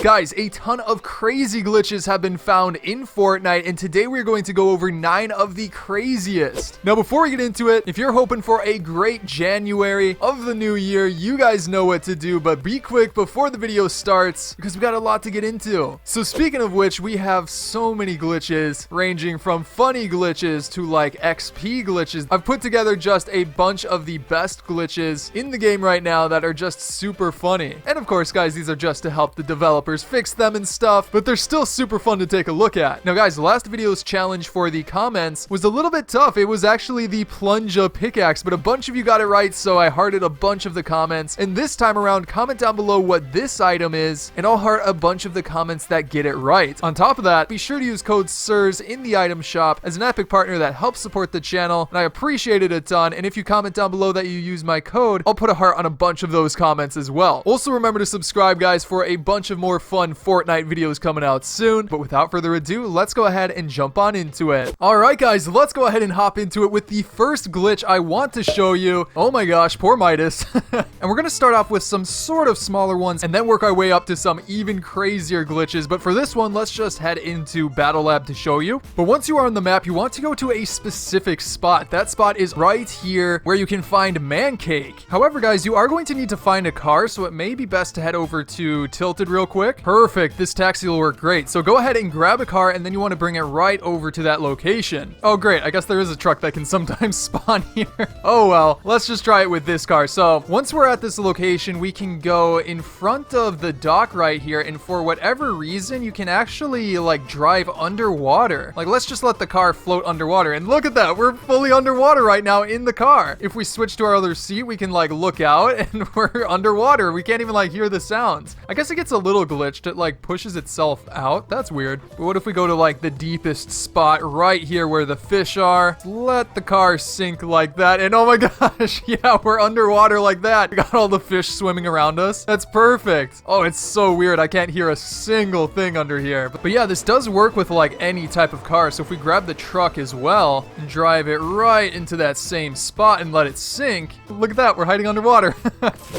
Guys, a ton of crazy glitches have been found in Fortnite, and today we're going to go over 9 of the craziest. Now, before we get into it, if you're hoping for a great January of the new year, you guys know what to do, but be quick before the video starts because we got a lot to get into. So speaking of which, we have so many glitches, ranging from funny glitches to like XP glitches. I've put together just a bunch of the best glitches in the game right now that are just super funny. And of course, guys, these are just to help the developers fix them and stuff, but they're still super fun to take a look at. Now guys, last video's challenge for the comments was a little bit tough. It was actually the Plunja pickaxe, but a bunch of you got it right, so I hearted a bunch of the comments. And this time around, comment down below what this item is, and I'll heart a bunch of the comments that get it right. On top of that, be sure to use code SIRS in the item shop as an epic partner that helps support the channel, and I appreciate it a ton. And if you comment down below that you use my code, I'll put a heart on a bunch of those comments as well. Also remember to subscribe, guys, for a bunch of more fun Fortnite videos coming out soon. But without further ado, let's go ahead and jump on into it. All right, guys, let's go ahead and hop into it with the first glitch I want to show you. Oh my gosh, poor Midas. And we're gonna start off with some sort of smaller ones and then work our way up to some even crazier glitches. But for this one, let's just head into Battle Lab to show you. But once you are on the map, you want to go to a specific spot. That spot is right here where you can find Man Cake. However, guys, you are going to need to find a car, so it may be best to head over to Tilted real quick. Perfect, this taxi will work great. So go ahead and grab a car, and then you want to bring it right over to that location. Oh great, I guess there is a truck that can sometimes spawn here. Oh well, let's just try it with this car. So once we're at this location, we can go in front of the dock right here, and for whatever reason, you can actually like drive underwater. Like, let's just let the car float underwater, and look at that, we're fully underwater right now in the car. If we switch to our other seat, we can like look out and we're underwater. We can't even like hear the sounds. I guess it gets a little glitched. It like pushes itself out. That's weird. But what if we go to like the deepest spot right here where the fish are? Let the car sink like that, and oh my gosh, yeah, we're underwater like that. We got all the fish swimming around us. That's perfect. Oh, it's so weird. I can't hear a single thing under here. But yeah, this does work with like any type of car. So if we grab the truck as well and drive it right into that same spot and let it sink, look at that, we're hiding underwater.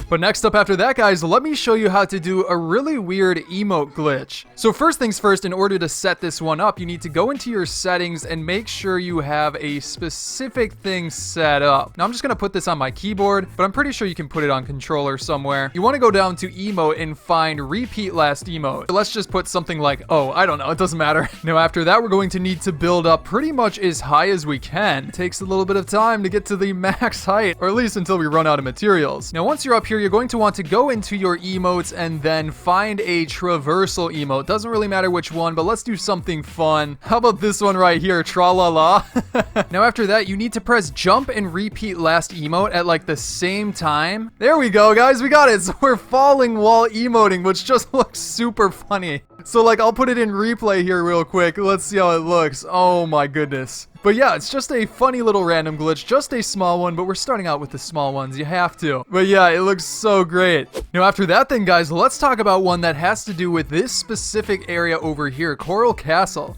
But next up after that, guys, let me show you how to do a really weird emote glitch. So first things first, in order to set this one up, you need to go into your settings and make sure you have a specific thing set up. Now I'm just gonna put this on my keyboard, but I'm pretty sure you can put it on controller somewhere. You want to go down to emote and find repeat last emote. Let's just put something like, oh, I don't know, it doesn't matter. Now after that, we're going to need to build up pretty much as high as we can. It takes a little bit of time to get to the max height, or at least until we run out of materials. Now once you're up here, you're going to want to go into your emotes and then find a traversal emote. Doesn't really matter which one, but let's do something fun. How about this one right here, tra-la-la? Now after that, you need to press jump and repeat last emote at like the same time. There we go, guys, we got it. So we're falling while emoting, which just looks super funny. So like, I'll put it in replay here real quick. Let's see how it looks. Oh my goodness. But yeah, it's just a funny little random glitch, just a small one, but we're starting out with the small ones. You have to. But yeah, it looks so great. Now after that then, guys, let's talk about one that has to do with this specific area over here, Coral Castle.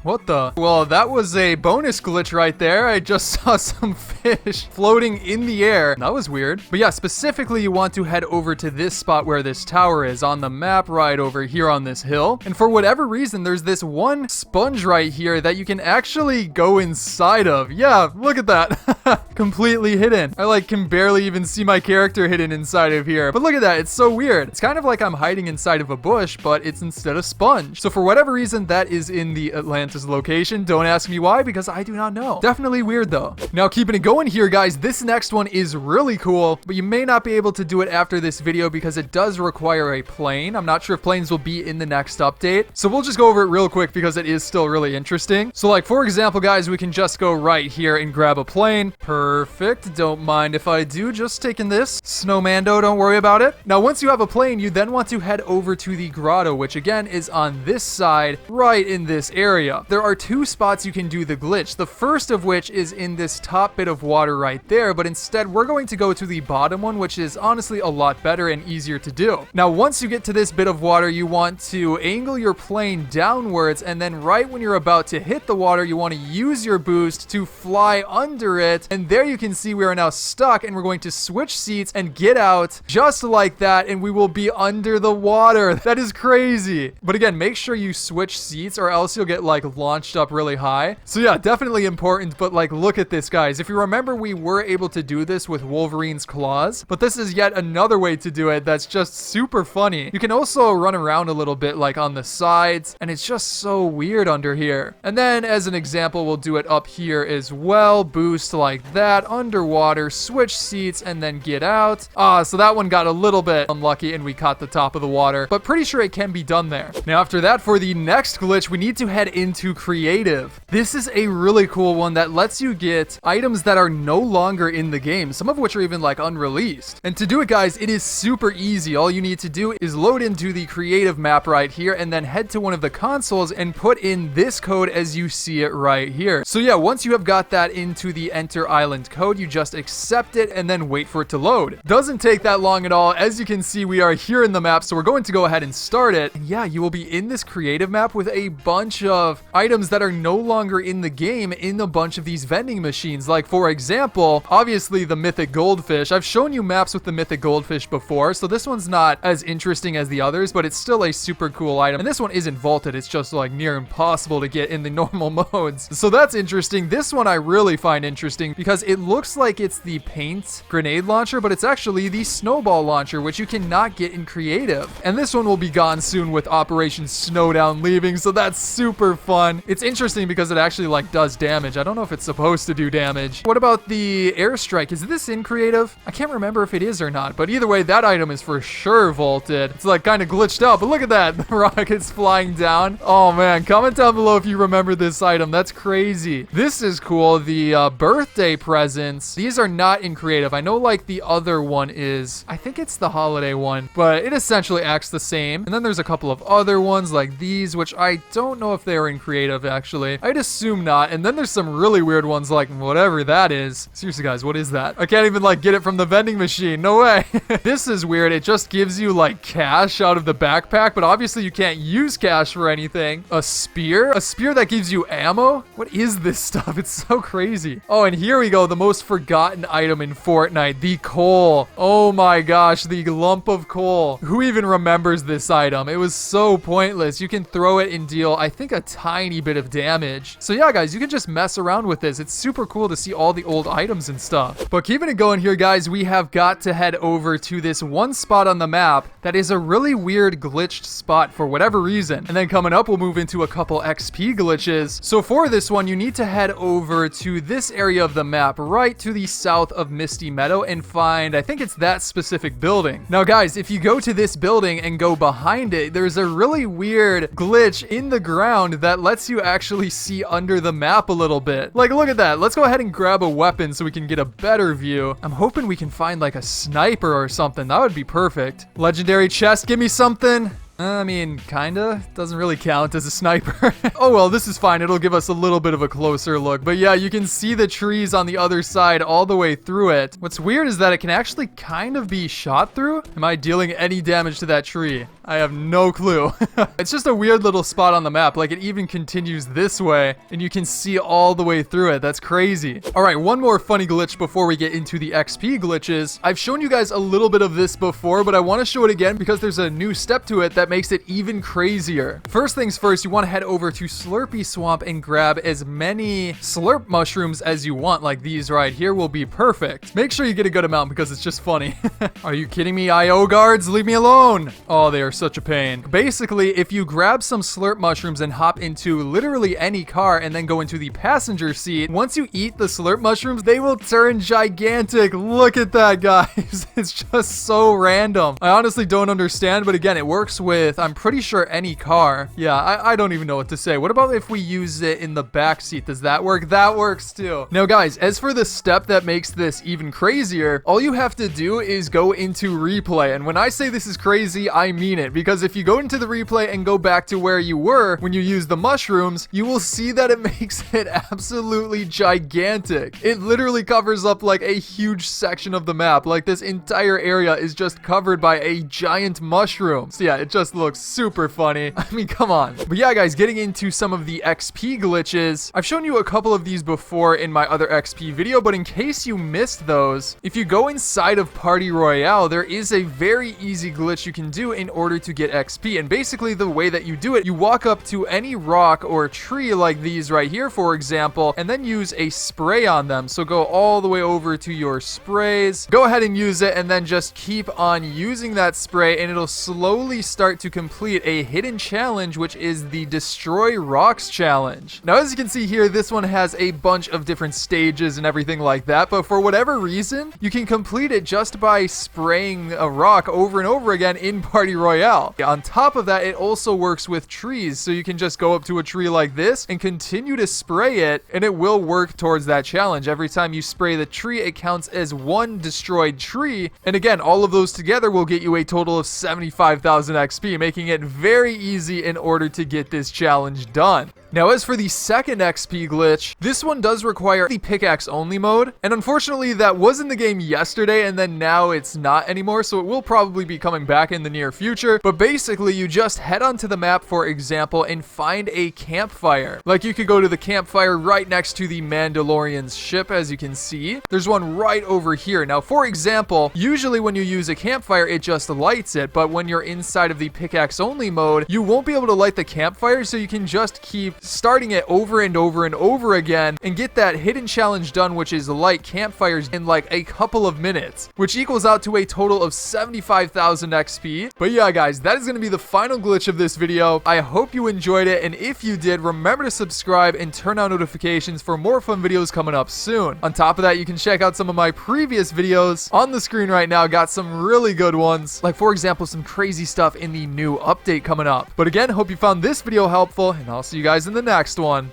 What the? Well, that was a bonus glitch right there. I just saw some fish floating in the air. That was weird. But yeah, specifically, you want to head over to this spot where this tower is on the map right over here on this hill. And for whatever reason, there's this one sponge right here that you can actually go inside of. Yeah, look at that. Completely hidden. I like can barely even see my character hidden inside of here. But look at that. It's so weird. It's kind of like I'm hiding inside of a bush, but it's instead a sponge. So for whatever reason, that is in the Atlantis location. Don't ask me why, because I do not know. Definitely weird though. Now keeping it going here, guys, this next one is really cool, but you may not be able to do it after this video because it does require a plane. I'm not sure if planes will be in the next update, so we'll just go over it real quick because it is still really interesting. So like, for example, guys, we can just go right here and grab a plane. Perfect. Don't mind if I do. Just taking this. Snowmando, don't worry about it. Now once you have a plane, you then want to head over to the grotto, which again is on this side, right in this area. area. There are two spots you can do the glitch. The first of which is in this top bit of water right there, but instead we're going to go to the bottom one, which is honestly a lot better and easier to do. Now, once you get to this bit of water, you want to angle your plane downwards, and then right when you're about to hit the water, you want to use your boost to fly under it, and there you can see we are now stuck, and we're going to switch seats and get out just like that, and we will be under the water. That is crazy. But again, make sure you switch seats or else you'll get like launched up really high. So yeah, definitely important, but like look at this, guys. If you remember, we were able to do this with Wolverine's claws, but this is yet another way to do it that's just super funny. You can also run around a little bit like on the sides, and it's just so weird under here. And then as an example, we'll do it up here as well. Boost like that, underwater, switch seats, and then get out. So that one got a little bit unlucky and we caught the top of the water, but pretty sure it can be done there. Now after that, for the next glitch, we need to head into creative. This is a really cool one that lets you get items that are no longer in the game, some of which are even like unreleased. And to do it, guys, it is super easy. All you need to do is load into the creative map right here and then head to one of the consoles and put in this code as you see it right here. So yeah, once you have got that into the enter island code, you just accept it and then wait for it to load. Doesn't take that long at all. As you can see, we are here in the map, so we're going to go ahead and start it. And yeah, you will be in this creative map with a bunch of items that are no longer in the game in a bunch of these vending machines. Like for example, obviously the mythic goldfish. I've shown you maps with the mythic goldfish before, so this one's not as interesting as the others, but it's still a super cool item. And this one isn't vaulted. It's just like near impossible to get in the normal modes. So that's interesting. This one I really find interesting because it looks like it's the paint grenade launcher, but it's actually the snowball launcher, which you cannot get in creative. And this one will be gone soon with Operation Snowdown leaving, so that's super fun. It's interesting because it actually like does damage. I don't know if it's supposed to do damage. What about the airstrike? Is this in creative? I can't remember if it is or not, but either way, that item is for sure vaulted. It's like kind of glitched out, but look at that. The rocket's flying down. Oh man, comment down below if you remember this item. That's crazy. This is cool. The birthday presents. These are not in creative. I know like the other one is. I think it's the holiday one, but it essentially acts the same. And then there's a couple of other ones like these, which I don't know if they are in creative actually. I'd assume not. And then there's some really weird ones like whatever that is. Seriously guys, what is that? I can't even like get it from the vending machine. No way. This is weird. It just gives you like cash out of the backpack, but obviously you can't use cash for anything. A spear? A spear that gives you ammo? What is this stuff? It's so crazy. Oh, and here we go. The most forgotten item in Fortnite, the coal. Oh my gosh, the lump of coal. Who even remembers this item? It was so pointless. You can throw it and deal, I think, a tiny bit of damage. So yeah, guys, you can just mess around with this. It's super cool to see all the old items and stuff. But keeping it going here, guys, we have got to head over to this one spot on the map that is a really weird glitched spot for whatever reason. And then coming up, we'll move into a couple XP glitches. So for this one, you need to head over to this area of the map right to the south of Misty Meadow and find, I think it's that specific building. Now guys, if you go to this building and go behind it, there's a really weird glitch in the ground that lets you actually see under the map a little bit. Like, look at that. Let's go ahead and grab a weapon so we can get a better view. I'm hoping we can find like a sniper or something. That would be perfect. Legendary chest, give me something. I mean, kinda. Doesn't really count as a sniper. Oh well, this is fine. It'll give us a little bit of a closer look. But yeah, you can see the trees on the other side all the way through it. What's weird is that it can actually kind of be shot through. Am I dealing any damage to that tree? I have no clue. It's just a weird little spot on the map. Like, it even continues this way, and you can see all the way through it. That's crazy. All right, one more funny glitch before we get into the XP glitches. I've shown you guys a little bit of this before, but I want to show it again because there's a new step to it that makes it even crazier. First things first, you want to head over to Slurpy Swamp and grab as many Slurp Mushrooms as you want. Like these right here will be perfect. Make sure you get a good amount because it's just funny. Are you kidding me, IO guards? Leave me alone. Oh, they are such a pain. Basically, if you grab some Slurp Mushrooms and hop into literally any car and then go into the passenger seat, once you eat the Slurp Mushrooms, they will turn gigantic. Look at that, guys. It's just so random. I honestly don't understand, but again, it works with, I'm pretty sure, any car. Yeah, I don't even know what to say. What about if we use it in the back seat? Does that work? That works too. Now, guys, as for the step that makes this even crazier, all you have to do is go into replay. And when I say this is crazy, I mean it, because if you go into the replay and go back to where you were when you use the mushrooms, you will see that it makes it absolutely gigantic. It literally covers up like a huge section of the map. Like this entire area is just covered by a giant mushroom. So yeah, it just looks super funny. I mean, come on. But yeah, guys, getting into some of the XP glitches. I've shown you a couple of these before in my other XP video, but in case you missed those, if you go inside of Party Royale, there is a very easy glitch you can do in order to get XP. And basically the way that you do it, you walk up to any rock or tree like these right here, for example, and then use a spray on them. So go all the way over to your sprays, go ahead and use it, and then just keep on using that spray, and it'll slowly start to complete a hidden challenge, which is the Destroy Rocks challenge. Now, as you can see here, this one has a bunch of different stages and everything like that, but for whatever reason, you can complete it just by spraying a rock over and over again in Party Royale. On top of that, it also works with trees, so you can just go up to a tree like this and continue to spray it, and it will work towards that challenge. Every time you spray the tree, it counts as one destroyed tree, and again, all of those together will get you a total of 75,000 XP, making it very easy in order to get this challenge done. Now, as for the second XP glitch, this one does require the pickaxe only mode, and unfortunately that was in the game yesterday, and then now it's not anymore, so it will probably be coming back in the near future. But basically, you just head onto the map, for example, and find a campfire. Like, you could go to the campfire right next to the Mandalorian's ship, as you can see. There's one right over here. Now, for example, usually when you use a campfire, it just lights it, but when you're inside of the pickaxe only mode, you won't be able to light the campfire, so you can just keep starting it over and over and over again and get that hidden challenge done, which is light campfires in like a couple of minutes, which equals out to a total of 75,000 XP. But yeah, guys, that is going to be the final glitch of this video. I hope you enjoyed it, and if you did, remember to subscribe and turn on notifications for more fun videos coming up soon. On top of that, you can check out some of my previous videos on the screen right now. Got some really good ones, like for example, some crazy stuff in the new update coming up. But again, hope you found this video helpful, and I'll see you guys in the next one.